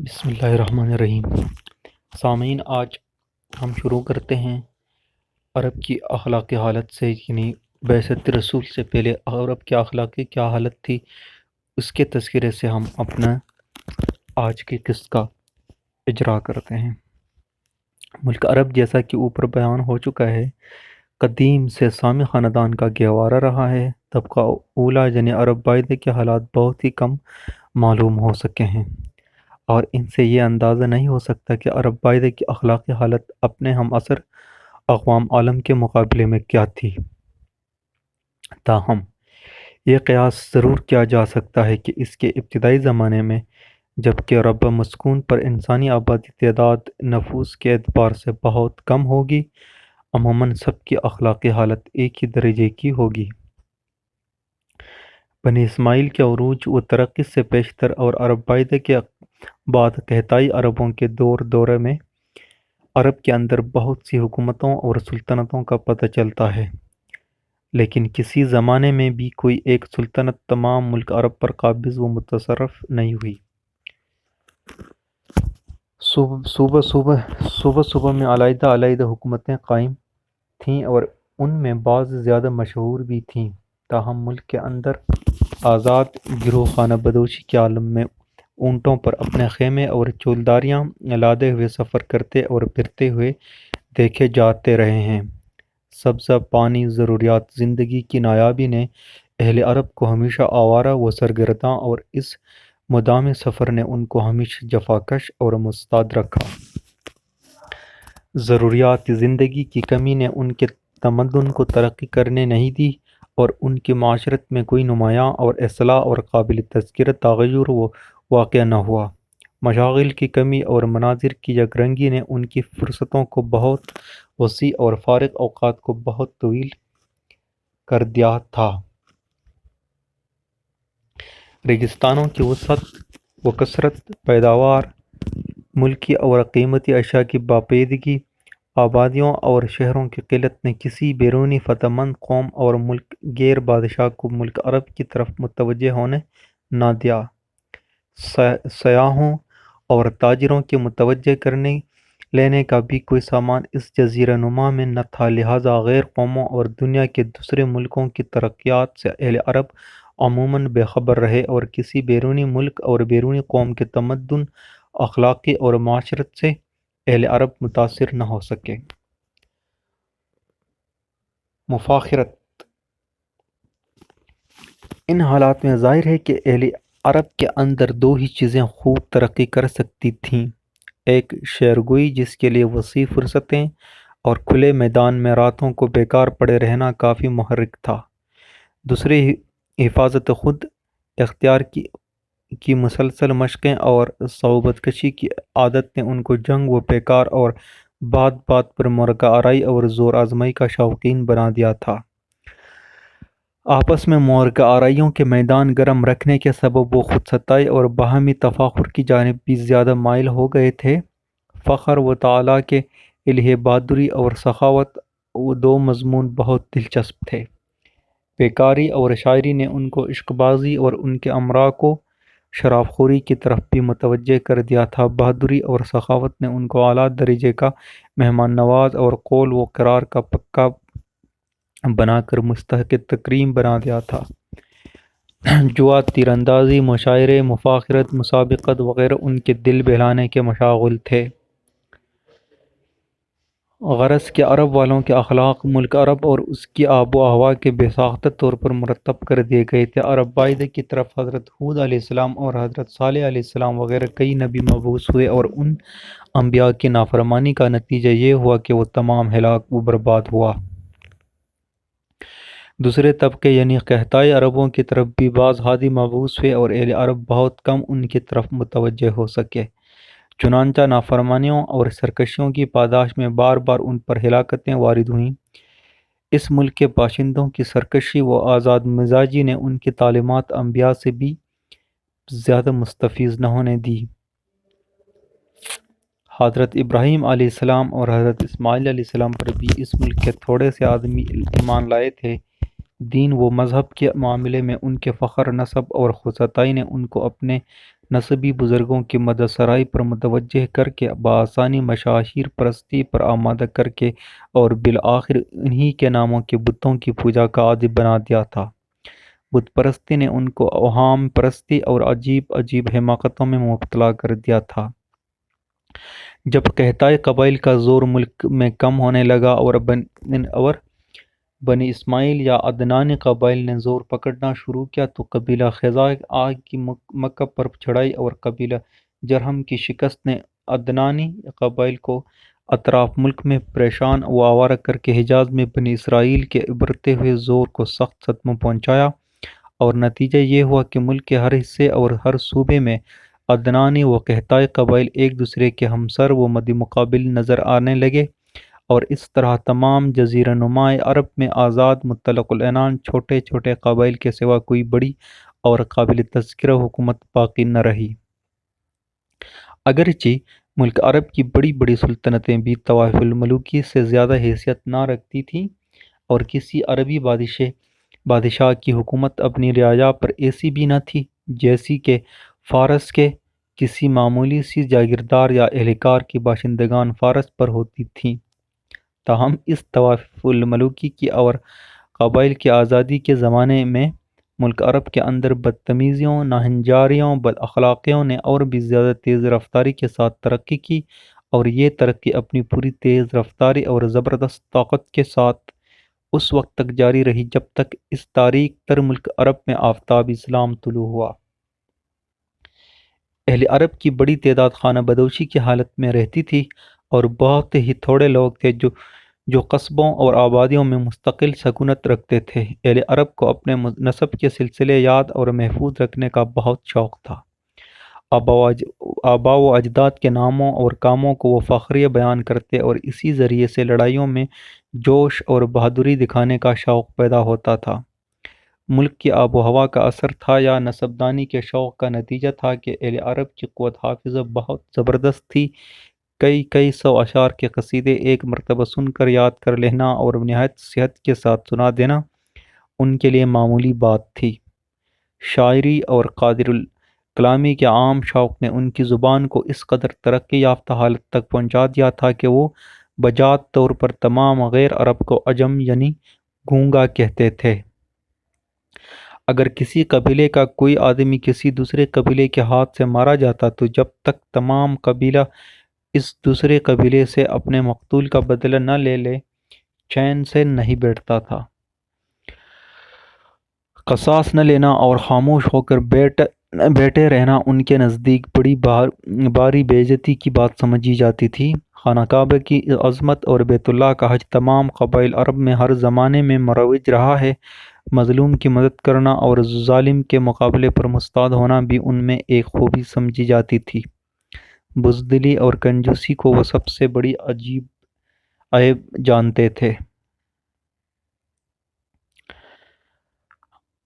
بسم اللہ الرحمن الرحیم۔ سامعین، آج ہم شروع کرتے ہیں عرب کی اخلاقی حالت سے، یعنی بعثت رسول سے پہلے عرب کی اخلاقی کیا حالت تھی، اس کے تذکرے سے ہم اپنا آج کی قسط کا اجرا کرتے ہیں۔ ملک عرب، جیسا کہ اوپر بیان ہو چکا ہے، قدیم سے سامی خاندان کا گہوارہ رہا ہے۔ طبقہ اولا یعنی عرب باعث کے حالات بہت ہی کم معلوم ہو سکے ہیں، اور ان سے یہ اندازہ نہیں ہو سکتا کہ عرب باعث کی اخلاقی حالت اپنے ہم عصر اقوام عالم کے مقابلے میں کیا تھی۔ تاہم یہ قیاس ضرور کیا جا سکتا ہے کہ اس کے ابتدائی زمانے میں، جبکہ ربع مسکون پر انسانی آبادی تعداد نفوس کے اعتبار سے بہت کم ہوگی، عموماً سب کی اخلاقی حالت ایک ہی درجے کی ہوگی۔ بنی اسماعیل کے عروج و ترقی سے پیشتر اور عرب باعث کے بعد قحطائی عربوں کے دورے میں عرب کے اندر بہت سی حکومتوں اور سلطنتوں کا پتہ چلتا ہے، لیکن کسی زمانے میں بھی کوئی ایک سلطنت تمام ملک عرب پر قابض و متصرف نہیں ہوئی۔ صوبہ میں علیحدہ حکومتیں قائم تھیں، اور ان میں بعض زیادہ مشہور بھی تھیں۔ تاہم ملک کے اندر آزاد گروہ خانہ بدوشی کے عالم میں اونٹوں پر اپنے خیمے اور چولداریاں لادے ہوئے سفر کرتے اور پھرتے ہوئے دیکھے جاتے رہے ہیں۔ سبزہ پانی ضروریات زندگی کی نایابی نے اہل عرب کو ہمیشہ آوارہ و سرگرداں، اور اس مدام سفر نے ان کو ہمیشہ جفاکش اور مستعد رکھا۔ ضروریات زندگی کی کمی نے ان کے تمدن کو ترقی کرنے نہیں دی، اور ان کی معاشرت میں کوئی نمایاں اور اصلاح اور قابل تذکرہ تغیر واقع نہ ہوا۔ مشاغل کی کمی اور مناظر کی یک رنگی نے ان کی فرصتوں کو بہت وسیع اور فارغ اوقات کو بہت طویل کر دیا تھا۔ ریگستانوں کی وسعت و کثرت، پیداوار ملکی اور قیمتی اشیاء کی باپیدگی، آبادیوں اور شہروں کی قلت نے کسی بیرونی فتح مند قوم اور ملک گیر بادشاہ کو ملک عرب کی طرف متوجہ ہونے نہ دیا۔ سیاحوں اور تاجروں کے متوجہ کرنے لینے کا بھی کوئی سامان اس جزیرہ نما میں نہ تھا، لہٰذا غیر قوموں اور دنیا کے دوسرے ملکوں کی ترقیات سے اہل عرب عموماً بے خبر رہے، اور کسی بیرونی ملک اور بیرونی قوم کے تمدن، اخلاقی اور معاشرت سے اہل عرب متاثر نہ ہو سکے۔ مفاخرت۔ ان حالات میں ظاہر ہے کہ اہل عرب کے اندر دو ہی چیزیں خوب ترقی کر سکتی تھیں: ایک شعرگوئی، جس کے لیے وسیع فرصتیں اور کھلے میدان میں راتوں کو بیکار پڑے رہنا کافی محرک تھا، دوسری حفاظت خود اختیار کی مسلسل مشقیں اور صعوبت کشی کی عادت نے ان کو جنگ و پیکار اور بات بات پر مرغہ آرائی اور زور آزمائی کا شوقین بنا دیا تھا۔ آپس میں مرغہ آرائیوں کے میدان گرم رکھنے کے سبب وہ خود ستائی اور باہمی تفاخر کی جانب بھی زیادہ مائل ہو گئے تھے۔ فخر و تعالیٰ کے الہے بہادری اور سخاوت، وہ دو مضمون بہت دلچسپ تھے۔ بیکاری اور شاعری نے ان کو عشق بازی اور ان کے امراء کو شراب خوری کی طرف بھی متوجہ کر دیا تھا۔ بہادری اور سخاوت نے ان کو اعلیٰ درجے کا مہمان نواز اور قول و قرار کا پکا بنا کر مستحق تکریم بنا دیا تھا۔ جوا، تیر اندازی، مشاعرے، مفاخرت، مسابقت وغیرہ ان کے دل بہلانے کے مشاغل تھے۔ غرض کہ عرب والوں کے اخلاق ملک عرب اور اس کی آب و ہوا کے بے ساختہ طور پر مرتب کر دیے گئے تھے۔ عرب باعث کی طرف حضرت ہود علیہ السلام اور حضرت صالح علیہ السلام وغیرہ کئی نبی مبعوث ہوئے، اور ان انبیاء کی نافرمانی کا نتیجہ یہ ہوا کہ وہ تمام ہلاک و برباد ہوا۔ دوسرے طبقے یعنی قحطائی عربوں کی طرف بھی بعض ہادی مبعوث ہوئے، اور اہل عرب بہت کم ان کی طرف متوجہ ہو سکے۔ چنانچہ نافرمانیوں اور سرکشیوں کی پاداش میں بار بار ان پر ہلاکتیں وارد ہوئیں۔ اس ملک کے باشندوں کی سرکشی و آزاد مزاجی نے ان کی تعلیمات انبیاء سے بھی زیادہ مستفیض نہ ہونے دی۔ حضرت ابراہیم علیہ السلام اور حضرت اسماعیل علیہ السلام پر بھی اس ملک کے تھوڑے سے آدمی ایمان لائے تھے۔ دین و مذہب کے معاملے میں ان کے فخر، نسب اور خود ستائی نے ان کو اپنے نسبی بزرگوں کی مدد سرائی پر متوجہ کر کے بآسانی مشاہیر پرستی پر آمادہ کر کے اور بالآخر انہی کے ناموں کے بتوں کی پوجا کا عادی بنا دیا تھا۔ بت پرستی نے ان کو اوہام پرستی اور عجیب عجیب حماقتوں میں مبتلا کر دیا تھا۔ جب قحطائی قبائل کا زور ملک میں کم ہونے لگا اور بنی اسماعیل یا عدنانی قبائل نے زور پکڑنا شروع کیا تو قبیلہ خزاعہ کی مکہ پر چڑھائی اور قبیلہ جرہم کی شکست نے عدنانی قبائل کو اطراف ملک میں پریشان و آوارہ کر کے حجاز میں بنی اسرائیل کے ابھرتے ہوئے زور کو سخت صدمہ پہنچایا، اور نتیجہ یہ ہوا کہ ملک کے ہر حصے اور ہر صوبے میں عدنانی و قحطائی قبائل ایک دوسرے کے ہمسر و مد مقابل نظر آنے لگے، اور اس طرح تمام جزیرہ نماء عرب میں آزاد مطلق العنان چھوٹے چھوٹے قبائل کے سوا کوئی بڑی اور قابل تذکرہ حکومت باقی نہ رہی۔ اگرچہ ملک عرب کی بڑی بڑی سلطنتیں بھی طوائف الملوکی سے زیادہ حیثیت نہ رکھتی تھیں، اور کسی عربی بادشاہ کی حکومت اپنی رعایا پر ایسی بھی نہ تھی جیسی کہ فارس کے کسی معمولی سی جاگیردار یا اہلکار کی باشندگان فارس پر ہوتی تھیں۔ تاہم اس طوائف الملوکی کی اور قبائل کی آزادی کے زمانے میں ملک عرب کے اندر بدتمیزیوں، ناہنجاریوں، بد اخلاقیوں نے اور بھی زیادہ تیز رفتاری کے ساتھ ترقی کی، اور یہ ترقی اپنی پوری تیز رفتاری اور زبردست طاقت کے ساتھ اس وقت تک جاری رہی جب تک اس تاریک تر ملک عرب میں آفتاب اسلام طلوع ہوا۔ اہل عرب کی بڑی تعداد خانہ بدوشی کی حالت میں رہتی تھی، اور بہت ہی تھوڑے لوگ تھے جو قصبوں اور آبادیوں میں مستقل سکونت رکھتے تھے۔ اہل عرب کو اپنے نسب کے سلسلے یاد اور محفوظ رکھنے کا بہت شوق تھا۔ آباء و اجداد کے ناموں اور کاموں کو وہ فخریہ بیان کرتے، اور اسی ذریعے سے لڑائیوں میں جوش اور بہادری دکھانے کا شوق پیدا ہوتا تھا۔ ملک کی آب و ہوا کا اثر تھا یا نسبدانی کے شوق کا نتیجہ تھا کہ اہل عرب کی قوت حافظہ بہت زبردست تھی۔ کئی سو اشعار کے قصیدے ایک مرتبہ سن کر یاد کر لینا اور نہایت صحت کے ساتھ سنا دینا ان کے لیے معمولی بات تھی۔ شاعری اور قادر الکلامی کے عام شوق نے ان کی زبان کو اس قدر ترقی یافتہ حالت تک پہنچا دیا تھا کہ وہ بجات طور پر تمام غیر عرب کو عجم یعنی گونگا کہتے تھے۔ اگر کسی قبیلے کا کوئی آدمی کسی دوسرے قبیلے کے ہاتھ سے مارا جاتا تو جب تک تمام قبیلہ اس دوسرے قبیلے سے اپنے مقتول کا بدلہ نہ لے لے چین سے نہیں بیٹھتا تھا۔ قصاص نہ لینا اور خاموش ہو کر بیٹھے رہنا ان کے نزدیک بڑی باری بے عزتی کی بات سمجھی جاتی تھی۔ خانہ کعبہ کی عظمت اور بیت اللہ کا حج تمام قبائل عرب میں ہر زمانے میں مروج رہا ہے۔ مظلوم کی مدد کرنا اور ظالم کے مقابلے پر مستعد ہونا بھی ان میں ایک خوبی سمجھی جاتی تھی۔ بزدلی اور کنجوسی کو وہ سب سے بڑی عیب جانتے تھے۔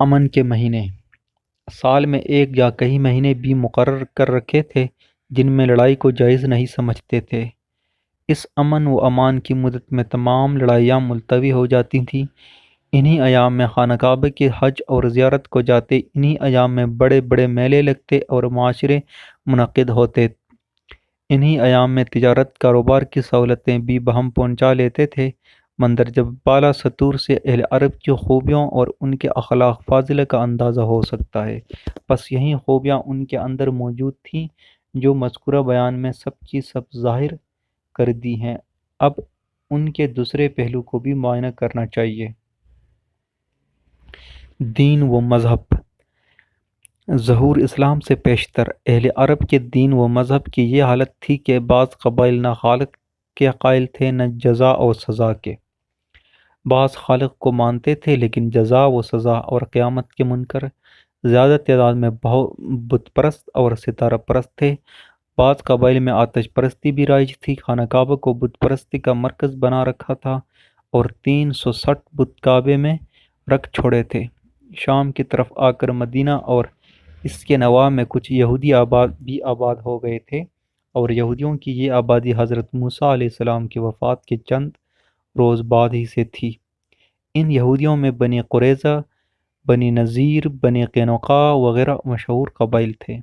امن کے مہینے سال میں ایک یا کئی مہینے بھی مقرر کر رکھے تھے جن میں لڑائی کو جائز نہیں سمجھتے تھے۔ اس امن و امان کی مدت میں تمام لڑائیاں ملتوی ہو جاتی تھیں۔ انہی ایام میں خانہ کعبہ کی حج اور زیارت کو جاتے، انہی ایام میں بڑے بڑے میلے لگتے اور معاشرے منعقد ہوتے، انہی ایام میں تجارت کاروبار کی سہولتیں بھی بہم پہنچا لیتے تھے۔ مندرجہ بالا سطور سے اہل عرب کی خوبیوں اور ان کے اخلاق فاضلہ کا اندازہ ہو سکتا ہے۔ بس یہی خوبیاں ان کے اندر موجود تھیں جو مذکورہ بیان میں سب کی سب ظاہر کر دی ہیں۔ اب ان کے دوسرے پہلو کو بھی معائنہ کرنا چاہیے۔ دین و مذہب ظہور اسلام سے پیشتر اہل عرب کے دین و مذہب کی یہ حالت تھی کہ بعض قبائل نہ خالق کے قائل تھے نہ جزا و سزا کے۔ بعض خالق کو مانتے تھے لیکن جزا و سزا اور قیامت کے منکر۔ زیادہ تعداد میں بت پرست اور ستارہ پرست تھے۔ بعض قبائل میں آتش پرستی بھی رائج تھی۔ خانہ کعبہ کو بت پرستی کا مرکز بنا رکھا تھا اور 360 بت کعبے میں رکھ چھوڑے تھے۔ شام کی طرف آ کر مدینہ اور اس کے نواح میں کچھ یہودی بھی آباد ہو گئے تھے، اور یہودیوں کی یہ آبادی حضرت موسیٰ علیہ السلام کی وفات کے چند روز بعد ہی سے تھی۔ ان یہودیوں میں بنی قریظہ، بنی نذیر، بنی قینقاع وغیرہ مشہور قبائل تھے۔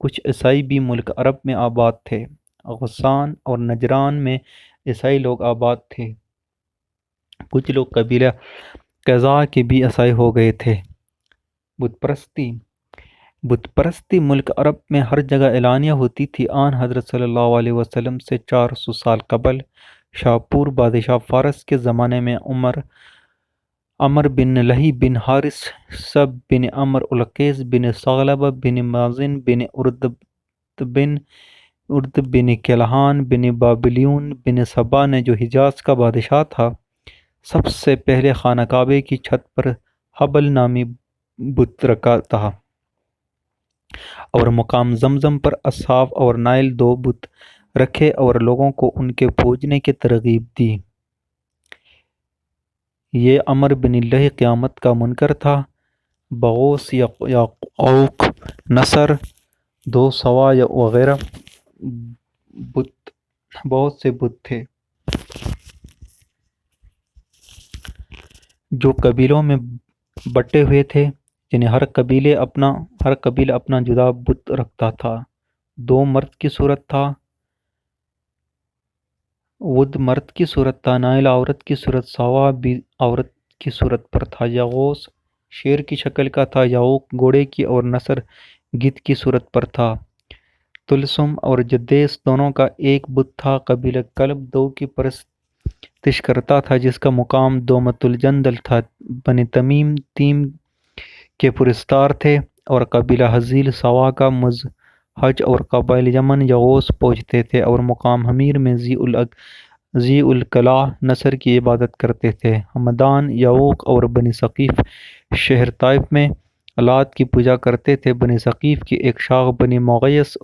کچھ عیسائی بھی ملک عرب میں آباد تھے۔ غسان اور نجران میں عیسائی لوگ آباد تھے۔ کچھ لوگ قبیلہ قزاع کے بھی عیسائی ہو گئے تھے۔ بت پرستی ملک عرب میں ہر جگہ اعلانیہ ہوتی تھی۔ آن حضرت صلی اللہ علیہ وسلم سے 400 سال قبل شاپور بادشاہ فارس کے زمانے میں عمر بن لہی بن حارث سب بن عمر القیس بن ثعلبہ بن مازن بن ارد بن کلہان بن بابلیون بن سبا نے، جو حجاز کا بادشاہ تھا، سب سے پہلے خانہ کعبے کی چھت پر حبل نامی بت رکھا تھا، اور مقام زمزم پر اصحاف اور نائل 2 بت رکھے اور لوگوں کو ان کے پوجنے کی ترغیب دی۔ یہ عمر بن لہی قیامت کا منکر تھا۔ بغوث، یعوق، نصر، 2 سوا وغیرہ بہت سے بت تھے جو قبیلوں میں بٹے ہوئے تھے، یعنی ہر قبیلہ اپنا جدا بت رکھتا تھا۔ 2 مرد کی صورت تھا، ود مرد کی صورت تھا، نائل عورت کی صورت، سوا بھی عورت کی صورت پر تھا، یغوث شیر کی شکل کا تھا، یعوق گھوڑے کی اور نصر گدھ کی صورت پر تھا۔ طلسم اور جدیس دونوں کا ایک بت تھا۔ قبیلہ کلب 2 کی پرستش کرتا تھا، جس کا مقام دومت الجندل تھا۔ بنی تمیم تیم کے پرستار تھے، اور قبیلہ حزیل سوا کا مزحج اور قبائل یمن یغوث پوجتے تھے، اور مقام حمیر میں ذی الکلاہ نصر کی عبادت کرتے تھے۔ ہمدان، یعوق اور بنی ثقیف شہر طائف میں لات کی پوجا کرتے تھے۔ بنی ثقیف کی ایک شاخ بنی مغیث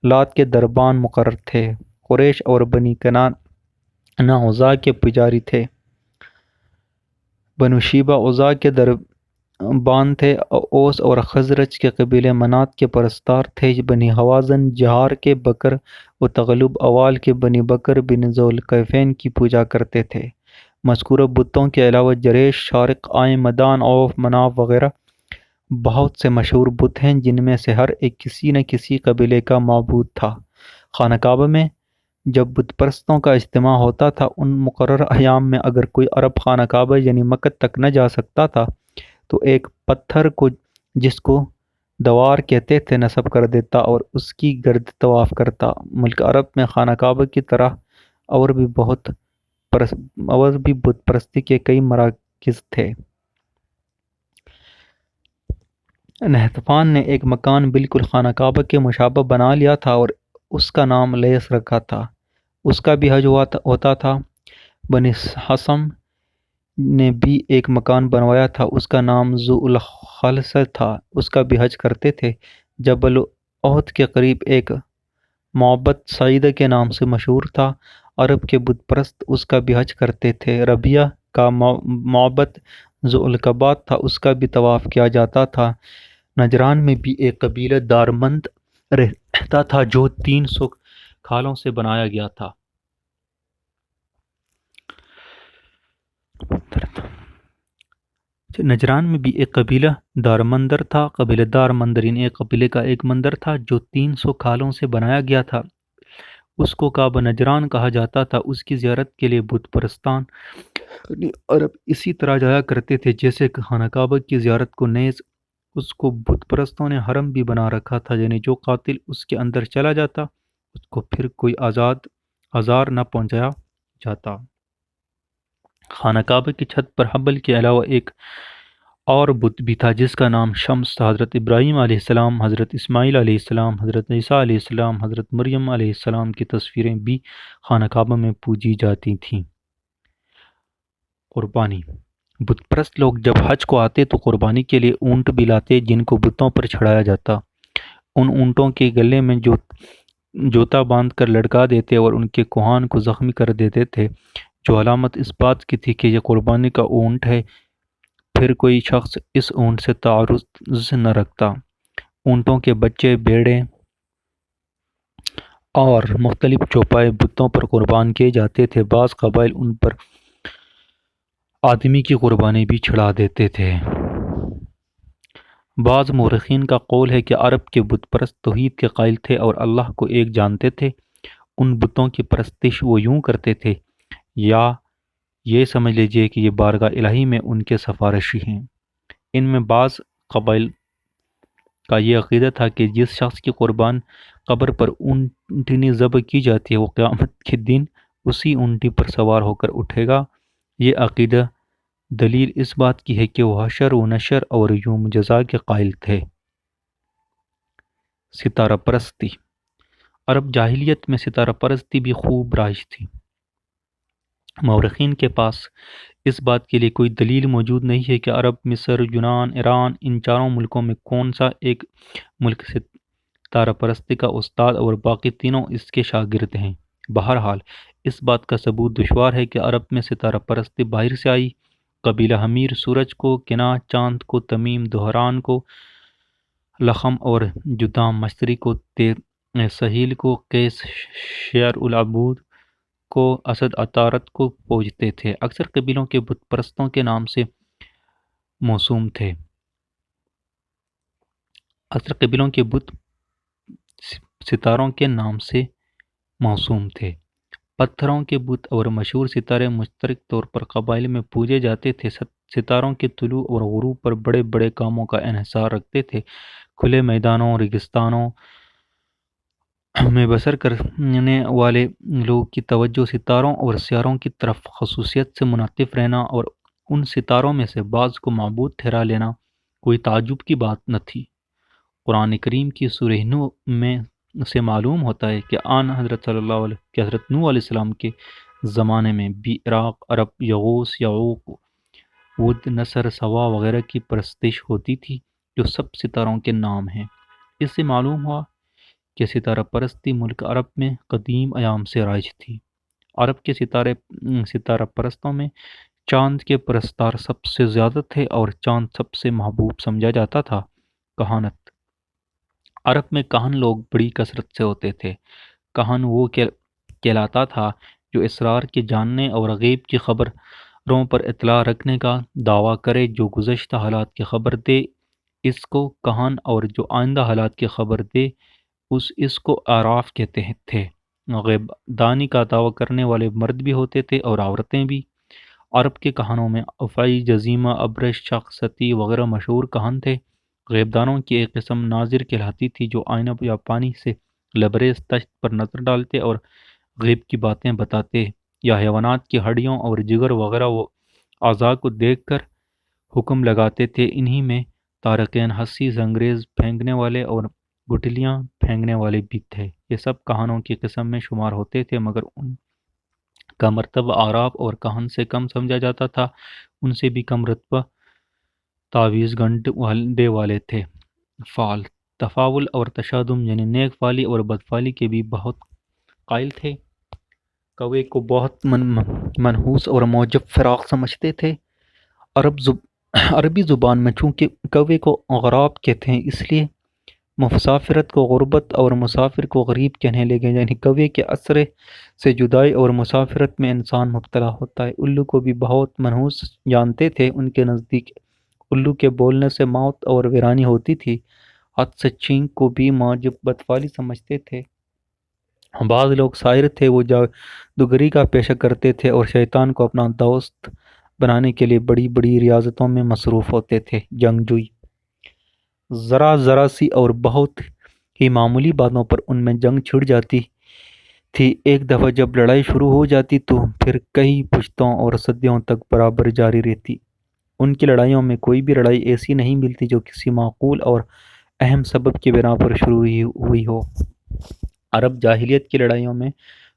لات کے دربان مقرر تھے۔ قریش اور بنی کنانہ عزا کے پجاری تھے۔ بنو شیبہ عزا کے دربان تھے۔ اوس اور خزرج کے قبیلے منات کے پرستار تھے۔ بنی حوازن جہار کے بکر و تغلب اوال کے بنی بکر بن ذوالکیفین کی پوجا کرتے تھے۔ مذکورہ بتوں کے علاوہ جریش، شارق، آئم، مدان، عوف، مناف وغیرہ بہت سے مشہور بت ہیں، جن میں سے ہر ایک کسی نہ کسی قبیلے کا معبود تھا۔ خانہ کعبہ میں جب بت پرستوں کا اجتماع ہوتا تھا، ان مقررہ ایام میں اگر کوئی عرب خانہ کعبہ یعنی مکہ تک نہ جا سکتا تھا تو ایک پتھر کو، جس کو دوار کہتے تھے، نصب کر دیتا اور اس کی گرد طواف کرتا۔ ملک عرب میں خانہ کعبہ کی طرح اور بھی بت پرستی کے کئی مراکز تھے۔ نہتفان نے ایک مکان بالکل خانہ کعبہ کے مشابہ بنا لیا تھا اور اس کا نام لیس رکھا تھا۔ اس کا بھی حج ہوتا تھا۔ بنی حسم نے بھی ایک مکان بنوایا تھا، اس کا نام ذو الخلصہ تھا، اس کا بھی حج کرتے تھے۔ جبل احد کے قریب ایک معبد سعیدہ کے نام سے مشہور تھا، عرب کے بت پرست اس کا بھی حج کرتے تھے۔ ربیہ کا معبد ذو القبات تھا، اس کا بھی طواف کیا جاتا تھا۔ نجران میں بھی ایک قبیلہ دارمند رہتا تھا جو 300 کھالوں سے بنایا گیا تھا۔ نجران میں بھی ایک قبیلہ دارمندر تھا۔ قبیلہ دارمندر یعنی ایک قبیلے کا ایک مندر تھا جو 300 کھالوں سے بنایا گیا تھا۔ اس کو کعبہ نجران کہا جاتا تھا۔ اس کی زیارت کے لیے بت پرستان عرب اسی طرح جایا کرتے تھے جیسے کہ خانہ کعبہ کی زیارت کو نیز اس کو بت پرستوں نے حرم بھی بنا رکھا تھا، یعنی جو قاتل اس کے اندر چلا جاتا اس کو پھر کوئی آزار نہ پہنچایا جاتا۔ خانہ کعبہ کی چھت پر حبل کے علاوہ ایک اور بت بھی تھا جس کا نام شمس تھا۔ حضرت ابراہیم علیہ السلام، حضرت اسماعیل علیہ السلام، حضرت عیسیٰ علیہ السلام، حضرت مریم علیہ السلام کی تصویریں بھی خانہ کعبہ میں پوجی جاتی تھیں۔ قربانی: بت پرست لوگ جب حج کو آتے تو قربانی کے لیے اونٹ بھی لاتے جن کو بتوں پر چڑھایا جاتا۔ ان اونٹوں کے گلے میں جوتا باندھ کر لٹکا دیتے اور ان کے کوہان کو زخمی کر دیتے تھے، جو علامت اس بات کی تھی کہ یہ قربانی کا اونٹ ہے۔ پھر کوئی شخص اس اونٹ سے تعارض نہ رکھتا۔ اونٹوں کے بچے، بھیڑیں اور مختلف چوپائے بتوں پر قربان کیے جاتے تھے۔ بعض قبائل ان پر آدمی کی قربانی بھی چڑھا دیتے تھے۔ بعض مورخین کا قول ہے کہ عرب کے بت پرست توحید کے قائل تھے اور اللہ کو ایک جانتے تھے۔ ان بتوں کی پرستش وہ یوں کرتے تھے یا یہ سمجھ لیجئے کہ یہ بارگاہ الہی میں ان کے سفارشی ہیں۔ ان میں بعض قبائل کا یہ عقیدہ تھا کہ جس شخص کی قربان قبر پر اونٹنی ذبح کی جاتی ہے وہ قیامت کے دن اسی اونٹی پر سوار ہو کر اٹھے گا۔ یہ عقیدہ دلیل اس بات کی ہے کہ وہ حشر و نشر اور یوم جزا کے قائل تھے۔ ستارہ پرستی۔ عرب جاہلیت میں ستارہ پرستی بھی خوب رائج تھی۔ مورخین کے پاس اس بات کے لیے کوئی دلیل موجود نہیں ہے کہ عرب، مصر، یونان، ایران، ان چاروں ملکوں میں کون سا ایک ملک ستارہ پرستی کا استاد اور باقی تینوں اس کے شاگرد ہیں۔ بہرحال اس بات کا ثبوت دشوار ہے کہ عرب میں ستارہ پرستی باہر سے آئی۔ قبیلہ حمیر سورج کو، کنا چاند کو، تمیم دہران کو، لخم اور جدام مشتری کو، سہیل کو، قیس شعر العبود کو، اسد عطارد کو پوجتے تھے۔ اکثر قبیلوں کے بت پرستوں کے نام سے موسوم تھے۔ اکثر قبیلوں کے بت ستاروں کے نام سے موسوم تھے۔ پتھروں کے بت اور مشہور ستارے مشترک طور پر قبائل میں پوجے جاتے تھے۔ ستاروں کے طلوع اور غروب پر بڑے بڑے کاموں کا انحصار رکھتے تھے۔ کھلے میدانوں، ریگستانوں میں بسر کرنے والے لوگ کی توجہ ستاروں اور سیاروں کی طرف خصوصیت سے منعطف رہنا اور ان ستاروں میں سے بعض کو معبود ٹھہرا لینا کوئی تعجب کی بات نہ تھی۔ قرآن کریم کی سورہ نوح میں سے معلوم ہوتا ہے کہ حضرت نوح علیہ السلام کے زمانے میں بھی عراق، عرب، یغوث، یعوق، ود، نصر، سوا وغیرہ کی پرستش ہوتی تھی جو سب ستاروں کے نام ہیں۔ اس سے معلوم ہوا کہ ستارہ پرستی ملک عرب میں قدیم ایام سے رائج تھی۔ عرب کے ستارہ پرستوں میں چاند کے پرستار سب سے زیادہ تھے اور چاند سب سے محبوب سمجھا جاتا تھا۔ کہانت۔ عرب میں کہن لوگ بڑی کثرت سے ہوتے تھے۔ کہن وہ کہلاتا تھا جو اسرار کے جاننے اور غیب کی خبروں پر اطلاع رکھنے کا دعویٰ کرے۔ جو گزشتہ حالات کی خبر دے اس کو کہن، اور جو آئندہ حالات کی خبر دے اس کو عراف کہتے تھے۔ غیب دانی کا دعویٰ کرنے والے مرد بھی ہوتے تھے اور عورتیں بھی۔ عرب کے کہنوں میں افعی، جزیمہ، ابرش، شق، ستی وغیرہ مشہور کہن تھے۔ غیب دانوں کی ایک قسم ناظر کہلاتی تھی جو آئینہ یا پانی سے لبریز تشت پر نظر ڈالتے اور غیب کی باتیں بتاتے، یا حیوانات کی ہڈیوں اور جگر وغیرہ وہ اعضاء کو دیکھ کر حکم لگاتے تھے۔ انہی میں تارقین، ہنسی، زنگریز پھینکنے والے اور گٹھلیاں پھینکنے والے بھی تھے۔ یہ سب کہنوں کی قسم میں شمار ہوتے تھے، مگر ان کا مرتبہ عراف اور کہن سے کم سمجھا جاتا تھا۔ ان سے بھی کم رتبہ تعویذ گنڈے والے تھے۔ فعل، تفاول اور تشادم یعنی نیک فعلی اور بد فعلی کے بھی بہت قائل تھے۔ کوے کو بہت منحوس اور موجب فراق سمجھتے تھے۔ عربی زبان میں چونکہ کوے کو غراب کہتے ہیں، اس لیے مسافرت کو غربت اور مسافر کو غریب کہنے لگے، یعنی کوے کے اثرے سے جدائی اور مسافرت میں انسان مبتلا ہوتا ہے۔ الو کو بھی بہت منحوس جانتے تھے۔ ان کے نزدیک الو کے بولنے سے موت اور ویرانی ہوتی تھی۔ حد سے چھینک کو بھی موجب بدفعلی سمجھتے تھے۔ بعض لوگ ساحر تھے، وہ جادوگری کا پیشہ کرتے تھے اور شیطان کو اپنا دوست بنانے کے لیے بڑی بڑی ریاضتوں میں مصروف ہوتے تھے۔ جنگجوئی، ذرا سی اور بہت ہی معمولی باتوں پر ان میں جنگ چھڑ جاتی تھی۔ ایک دفعہ جب لڑائی شروع ہو جاتی تو پھر کئی پشتوں اور صدیوں تک برابر جاری رہتی۔ ان کی لڑائیوں میں کوئی بھی لڑائی ایسی نہیں ملتی جو کسی معقول اور اہم سبب کی بنا پر شروع ہوئی ہو۔ عرب جاہلیت کی لڑائیوں میں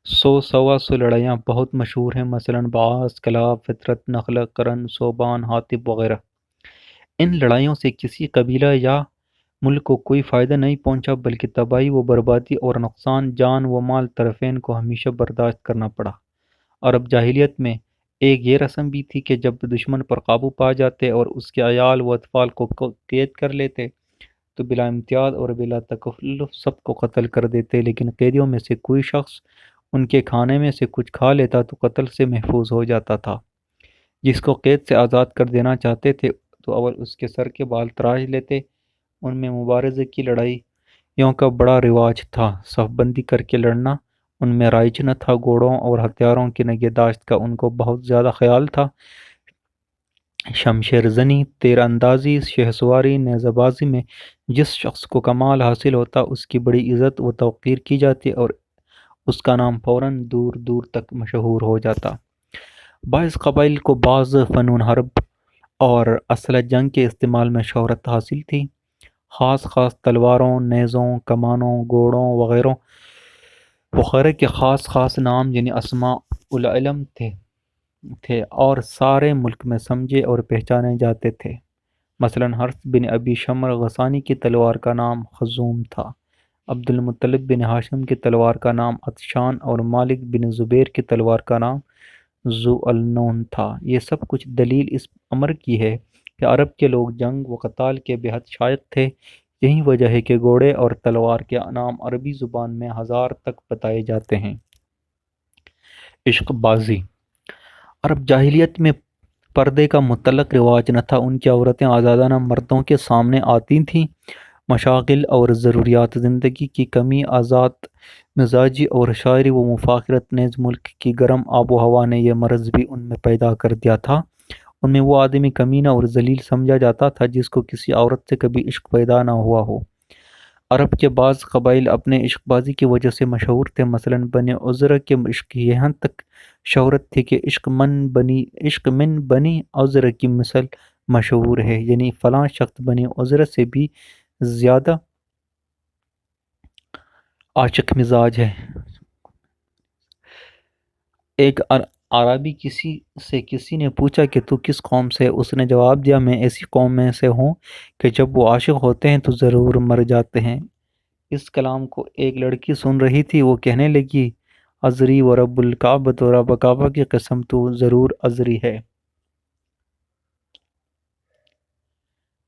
سوا سو لڑائیاں بہت مشہور ہیں، مثلاً بعاث، کلاب، فطرت، نخلہ، قرن، صوبان، حاطب وغیرہ۔ ان لڑائیوں سے کسی قبیلہ یا ملک کو کوئی فائدہ نہیں پہنچا، بلکہ تباہی و بربادی اور نقصان جان و مال طرفین کو ہمیشہ برداشت کرنا پڑا۔ عرب جاہلیت میں ایک یہ رسم بھی تھی کہ جب دشمن پر قابو پا جاتے اور اس کے عیال و اطفال کو قید کر لیتے تو بلا امتیاز اور بلا تکلف سب کو قتل کر دیتے، لیکن قیدیوں میں سے کوئی شخص ان کے کھانے میں سے کچھ کھا لیتا تو قتل سے محفوظ ہو جاتا تھا۔ جس کو قید سے آزاد کر دینا چاہتے تھے تو اول اس کے سر کے بال تراش لیتے ان میں مبارزے کی لڑائیوں کا بڑا رواج تھا، صف بندی کر کے لڑنا ان میں رائج نہ تھا، گھوڑوں اور ہتھیاروں کی نگہداشت کا ان کو بہت زیادہ خیال تھا۔ شمشیر زنی، تیر اندازی، شہ سواری، نیزہ بازی میں جس شخص کو کمال حاصل ہوتا اس کی بڑی عزت و توقیر کی جاتی اور اس کا نام فوراً دور دور تک مشہور ہو جاتا۔ بعض قبائل کو بعض فنون حرب اور اسلحہ جنگ کے استعمال میں شہرت حاصل تھی۔ خاص تلواروں، نیزوں، کمانوں، گھوڑوں وغیرہ کے خاص نام یعنی اسماء العلم تھے اور سارے ملک میں سمجھے اور پہچانے جاتے تھے۔ مثلاً حرث بن ابی شمر غسانی کی تلوار کا نام خزوم تھا، عبد المطلب بن ہاشم کی تلوار کا نام عطشان اور مالک بن زبیر کی تلوار کا نام ذو النون تھا۔ یہ سب کچھ دلیل اس امر کی ہے کہ عرب کے لوگ جنگ و قتال کے بے حد شائق تھے۔ یہی وجہ ہے کہ گھوڑے اور تلوار کے نام عربی زبان میں 1000 تک بتائے جاتے ہیں۔ عشق بازی۔ عرب جاہلیت میں پردے کا مطلق رواج نہ تھا، ان کی عورتیں آزادانہ مردوں کے سامنے آتی تھیں۔ مشاغل اور ضروریات زندگی کی کمی، آزاد مزاجی اور شاعری و مفاخرت نیز ملک کی گرم آب و ہوا نے یہ مرض بھی ان میں پیدا کر دیا تھا۔ ان میں وہ آدمی کمینہ اور ذلیل سمجھا جاتا تھا جس کو کسی عورت سے کبھی عشق پیدا نہ ہوا ہو۔ عرب کے بعض قبائل اپنے عشق بازی کی وجہ سے مشہور تھے، مثلاً بنی عذرہ کے عشق کی یہاں تک شہرت تھی کہ عشق من بنی عذرہ کی مثل مشہور ہے، یعنی فلاں شخص بنی عذرہ سے بھی زیادہ عاشق مزاج ہے۔ ایک عربی کسی نے پوچھا کہ تو کس قوم سے ہے؟ اس نے جواب دیا میں ایسی قوم میں سے ہوں کہ جب وہ عاشق ہوتے ہیں تو ضرور مر جاتے ہیں۔ اس کلام کو ایک لڑکی سن رہی تھی، وہ کہنے لگی ازری و رب الکعبۃ، و رب کعبہ کی قسم تو ضرور ازری ہے۔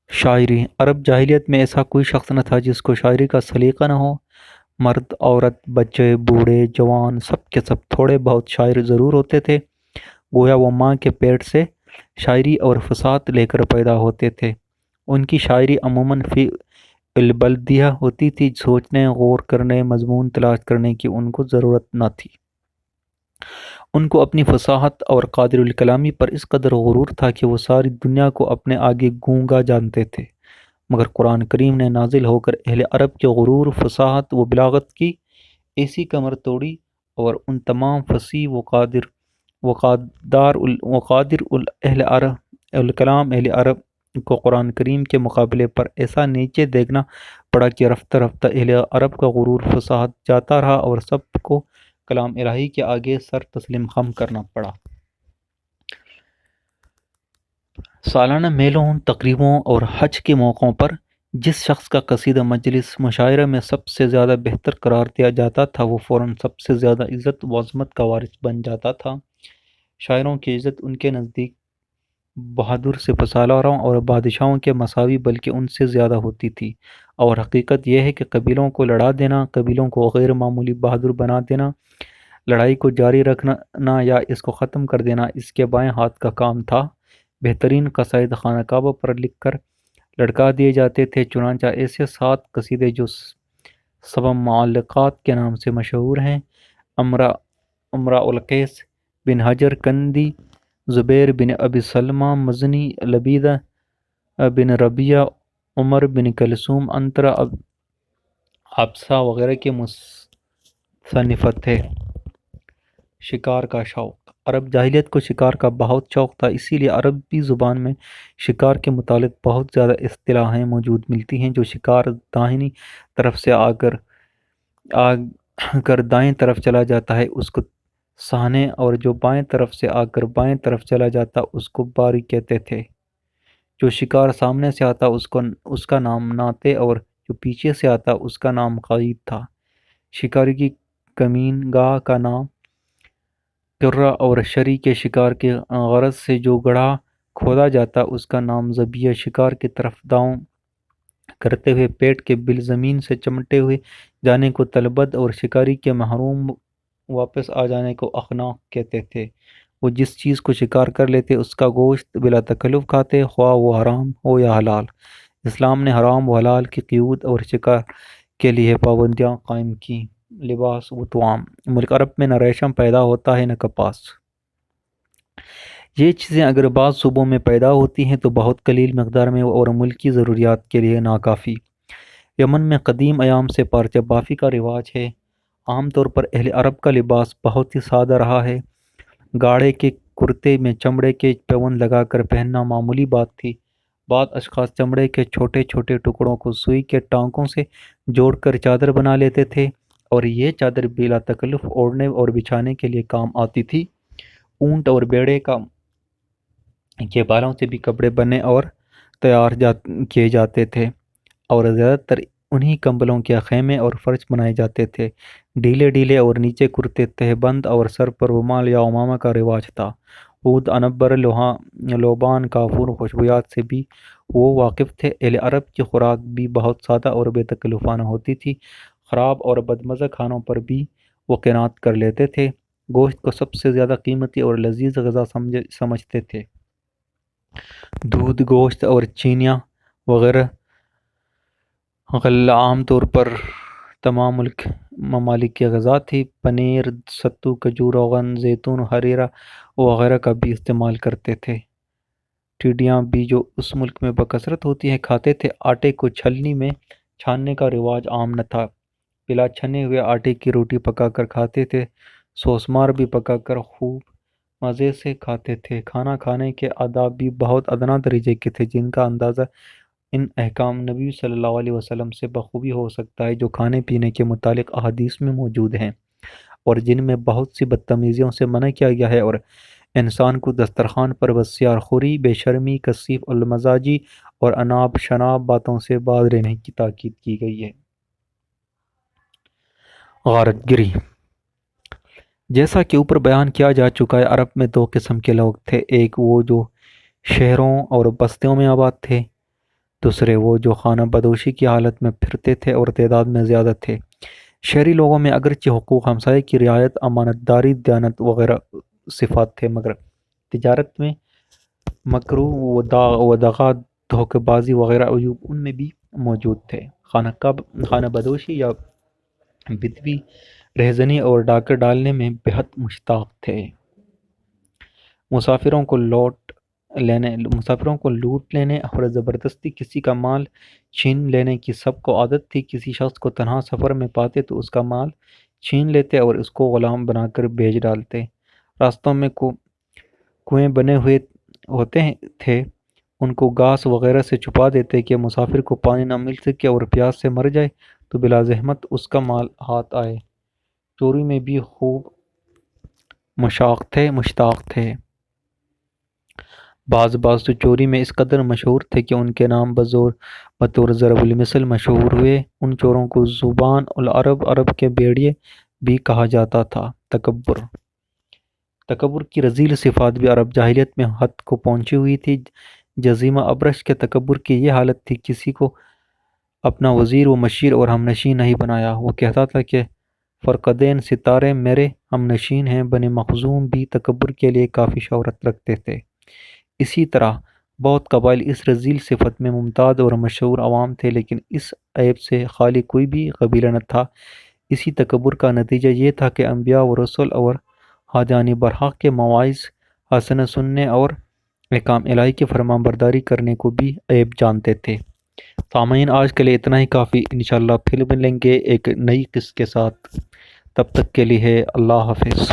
شاعری۔ عرب جاہلیت میں ایسا کوئی شخص نہ تھا جس کو شاعری کا سلیقہ نہ ہو۔ مرد، عورت، بچے، بوڑھے، جوان سب کے سب تھوڑے بہت شاعر ضرور ہوتے تھے، گویا وہ ماں کے پیٹ سے شاعری اور فصاحت لے کر پیدا ہوتے تھے۔ ان کی شاعری عموماً فی البلدیہ ہوتی تھی، سوچنے، غور کرنے، مضمون تلاش کرنے کی ان کو ضرورت نہ تھی۔ ان کو اپنی فصاحت اور قادر الکلامی پر اس قدر غرور تھا کہ وہ ساری دنیا کو اپنے آگے گونگا جانتے تھے، مگر قرآن کریم نے نازل ہو کر اہل عرب کے غرور، فصاحت و بلاغت کی ایسی کمر توڑی اور ان تمام فصیح وقادر الکلام اہل عرب کو قرآن کریم کے مقابلے پر ایسا نیچے دیکھنا پڑا کہ رفتہ رفتہ اہل عرب کا غرور، فصاحت جاتا رہا اور سب کو کلام الہی کے آگے سر تسلیم خم کرنا پڑا۔ سالانہ میلوں، تقریبوں اور حج کے موقعوں پر جس شخص کا قصیدہ مجلس مشاعرہ میں سب سے زیادہ بہتر قرار دیا جاتا تھا، وہ فوراً سب سے زیادہ عزت و عظمت کا وارث بن جاتا تھا۔ شاعروں کی عزت ان کے نزدیک بہادر سپہسالاروں اور بادشاہوں کے مساوی بلکہ ان سے زیادہ ہوتی تھی، اور حقیقت یہ ہے کہ قبیلوں کو لڑا دینا، قبیلوں کو غیر معمولی بہادر بنا دینا، لڑائی کو جاری رکھنا یا اس کو ختم کر دینا اس کے بائیں ہاتھ کا کام تھا۔ بہترین قصائد خانہ کعبہ پر لکھ کر لڑکا دیے جاتے تھے، چنانچہ ایسے 7 قصیدے جو 7 معلقات کے نام سے مشہور ہیں، امراء القیس بن حجر کندی، زبیر بن ابی سلمہ مزنی، لبیدہ بن ربیعہ، عمر بن کلثوم عنترہ، حبسہ وغیرہ کے مصنفات تھے۔ شکار کا شوق۔ عرب جاہلیت کو شکار کا بہت شوق تھا، اسی لیے عربی زبان میں شکار کے متعلق بہت زیادہ اصطلاحیں موجود ملتی ہیں۔ جو شکار داہنی طرف سے آ کر دائیں طرف چلا جاتا ہے اس کو سہنے، اور جو بائیں طرف سے آ کر بائیں طرف چلا جاتا اس کو باری کہتے تھے۔ جو شکار سامنے سے آتا اس کا نام ناتے، اور جو پیچھے سے آتا اس کا نام قائد تھا۔ شکاری کی کمین گاہ کا نام کرہ، اور شری کے شکار کے غرض سے جو گڑھا کھودا جاتا اس کا نام ذبیہ۔ شکار کی طرف داؤں کرتے ہوئے پیٹ کے بل زمین سے چمٹے ہوئے جانے کو تلبد، اور شکاری کے محروم واپس آ جانے کو اخناق کہتے تھے۔ وہ جس چیز کو شکار کر لیتے اس کا گوشت بلا تکلف کھاتے، خواہ وہ حرام ہو یا حلال۔ اسلام نے حرام و حلال کی قیود اور شکار کے لیے پابندیاں قائم کی۔ لباس و طعام، ملک عرب میں نہ ریشم پیدا ہوتا ہے نہ کپاس۔ یہ چیزیں اگر بعض صوبوں میں پیدا ہوتی ہیں تو بہت قلیل مقدار میں اور ملکی ضروریات کے لیے ناکافی۔ یمن میں قدیم ایام سے پارچہ بافی کا رواج ہے۔ عام طور پر اہل عرب کا لباس بہت ہی سادہ رہا ہے۔ گاڑے کے کرتے میں چمڑے کے پیوند لگا کر پہننا معمولی بات تھی۔ بعض اشخاص چمڑے کے چھوٹے چھوٹے ٹکڑوں کو سوئی کے ٹانکوں سے جوڑ کر چادر بنا لیتے تھے، اور یہ چادر بلا تکلف اوڑھنے اور بچھانے کے لیے کام آتی تھی۔ اونٹ اور بیڑے کے بالوں سے بھی کپڑے بنے اور تیار کیے جاتے تھے، اور زیادہ تر انہی کمبلوں کے خیمے اور فرش بنائے جاتے تھے۔ ڈھیلے ڈھیلے اور نیچے کرتے تہ بند اور سر پر رومال یا عمامہ کا رواج تھا۔ عود، عنبر، لوبان، کافور، خوشبویات سے بھی وہ واقف تھے۔ اہل عرب کی خوراک بھی بہت سادہ اور بے تکلفانہ ہوتی تھی۔ خراب اور بدمزہ کھانوں پر بھی وہ قناعت کر لیتے تھے۔ گوشت کو سب سے زیادہ قیمتی اور لذیذ غذا سمجھتے تھے۔ دودھ، گوشت اور چینیاں وغیرہ غلہ عام طور پر تمام ممالک کی غذا تھی۔ پنیر، ستو، کھجور، روغن، زیتون، ہریرا وغیرہ کا بھی استعمال کرتے تھے۔ ٹڈیاں بھی جو اس ملک میں بکثرت ہوتی ہیں کھاتے تھے۔ آٹے کو چھلنی میں چھاننے کا رواج عام نہ تھا، بلا چھنے ہوئے آٹے کی روٹی پکا کر کھاتے تھے۔ سوسمار بھی پکا کر خوب مزے سے کھاتے تھے۔ کھانا کھانے کے آداب بھی بہت ادنیٰ درجے کے تھے، جن کا اندازہ ان احکام نبی صلی اللہ علیہ وسلم سے بخوبی ہو سکتا ہے جو کھانے پینے کے متعلق احادیث میں موجود ہیں، اور جن میں بہت سی بدتمیزیوں سے منع کیا گیا ہے، اور انسان کو دسترخوان پر بسیار خوری، بے شرمی، کثیف المزاجی اور اناب شناب باتوں سے باز رہنے کی تاکید کی گئی ہے۔ غارت گری، جیسا کہ اوپر بیان کیا جا چکا ہے، عرب میں دو قسم کے لوگ تھے۔ ایک وہ جو شہروں اور بستیوں میں آباد تھے، دوسرے وہ جو خانہ بدوشی کی حالت میں پھرتے تھے اور تعداد میں زیادہ تھے۔ شہری لوگوں میں اگرچہ حقوق ہمسائے کی رعایت، امانت داری، دیانت وغیرہ صفات تھے، مگر تجارت میں مکرو و دغا، دھوکہ بازی وغیرہ عیوب ان میں بھی موجود تھے۔ خانہ بدوشی یا بدوی رہزنی اور ڈاکے ڈالنے میں بہت مشتاق تھے۔ مسافروں کو لوٹ لینے اور زبردستی کسی کا مال چھین لینے کی سب کو عادت تھی۔ کسی شخص کو تنہا سفر میں پاتے تو اس کا مال چھین لیتے اور اس کو غلام بنا کر بھیج ڈالتے۔ راستوں میں کنویں بنے ہوئے ہوتے تھے، ان کو گھاس وغیرہ سے چھپا دیتے کہ مسافر کو پانی نہ مل سکے اور پیاس سے مر جائے تو بلا زحمت اس کا مال ہاتھ آئے۔ چوری میں بھی خوب مشتاق تھے۔ بعض تو چوری میں اس قدر مشہور تھے کہ ان کے نام بطور ضرب المثل مشہور ہوئے۔ ان چوروں کو زبان العرب، عرب کے بھیڑیے بھی کہا جاتا تھا۔ تکبر کی رذیل صفات بھی عرب جاہلیت میں حد کو پہنچی ہوئی تھی۔ جزیمہ ابرش کے تکبر کی یہ حالت تھی، کسی کو اپنا وزیر و مشیر اور ہم نشین نہیں بنایا۔ وہ کہتا تھا کہ فرقدین ستارے میرے ہم نشین ہیں۔ بنی مخزوم بھی تکبر کے لیے کافی شہرت رکھتے تھے۔ اسی طرح بہت قبائل اس رذیل صفت میں ممتاز اور مشہور عوام تھے، لیکن اس عیب سے خالی کوئی بھی قبیلہ نہ تھا۔ اسی تکبر کا نتیجہ یہ تھا کہ انبیاء و رسل اور حادیان برحق کے مواعظ حسنہ سننے اور احکام الہی کی فرمان برداری کرنے کو بھی عیب جانتے تھے۔ سامعین، آج کے لیے اتنا ہی کافی۔ انشاءاللہ پھر ملیں گے ایک نئی قسط کے ساتھ۔ تب تک کے لیے اللہ حافظ۔